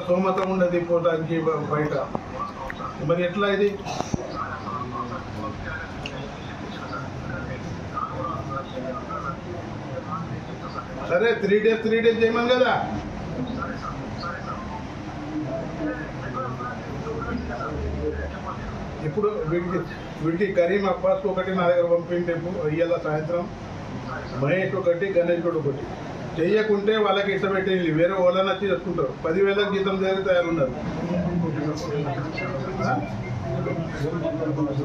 స్తోమతం ఉండదు పోవడానికి బయట. మరి ఎట్లా ఇది? సరే 3 days చేయమని కదా. ఇప్పుడు వీటికి కరీం అబ్బాస్ ఒకటి నా దగ్గర పంపింటే ఇయ్యాల సాయంత్రం, మహేష్ ఒకటి, గణేష్ ఒకటి. చెయ్యకుంటే వాళ్ళకి ఇష్టపెట్టేది, వేరే వాళ్ళని వచ్చి చేసుకుంటారు. 10,000 జీతం దగ్గర తయారున్నారు.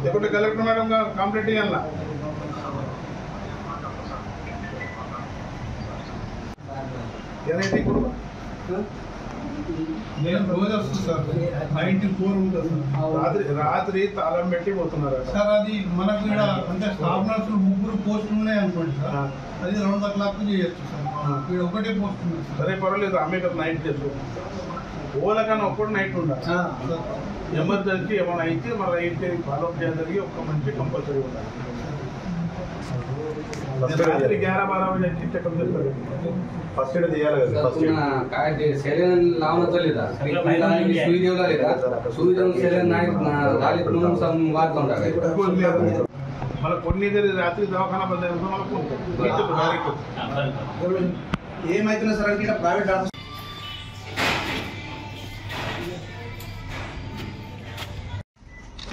లేకుంటే కలెక్టర్ మేడం కంప్లీట్ ఇవ్వాలా? ఇప్పుడు నేను రోజు వస్తుంది సార్, 94 ఉంటుంది సార్. రాత్రి తాళం పెట్టి పోతున్నారు సార్. అది మనకు ఇక్కడ అంటే స్టాఫ్ నర్సులు 3 పోస్టులు ఉన్నాయి అనుకోండి సార్, అది 2 o'clock చేయొచ్చు సార్. ఇక్కడ ఒకటే పోస్ట్ ఉంది. సరే పర్వాలేదు, ఆమె నైట్ చేసుకో. ఓలకన్నా ఒక్కడు నైట్ ఉండాలి. ఎమర్జెన్సీ ఏమైనా అయితే మన అయితే ఫాలోఅప్ చేయడానికి ఒక మంచి కంపల్సరీ ఉండాలి. రాత్రి 11-12 बजे చెకప్ చేస్తారు. फर्स्ट एड दिया लगा फर्स्ट एड काय ते सेलेन लावणं चाललेला मी सुई देवला लेता सुई देऊन सेलेन नाही झाले म्हणून सम वाद लावून टाकायचं. मला कोणी जरी रात्री दवाखाना बंद आहे मला फोन डायरेक्ट ఏమైతున్నా సార్ అంటే ప్రైవేట్ డాక్టర్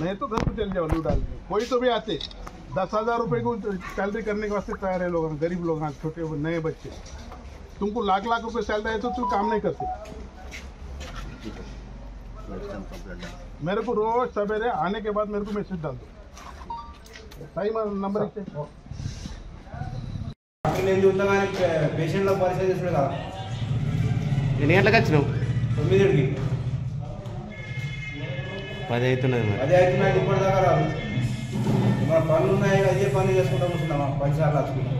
मैं तो घर को चल जाओ लूट डाल कोई तो भी आते 10,000 रुपए को सैलरी करने के वास्ते तैयार है लोग, गरीब लोग, छोटे नए बच्चे. तुमको लाख रुपए सैलरी है तो तुम काम नहीं करते. मेरे को रोज सवेरे आने के बाद मेरे को मैसेज डाल दो. सही नंबर నేను చూస్తా కానీ పేషెంట్ల పరిస్థితి చేస్తాడు కదా. ఎన్ని గంటలకు వచ్చినావు? 9కి 10 అవుతున్నది. మరి అదే అవుతున్నాయి ఇప్పటిదాకా రాదు. మన పనులు ఉన్నాయి, అదే పని చేసుకుంటా కూర్చున్నామా 10 సార్లు వచ్చుకున్నాం.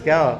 क्या हुआ?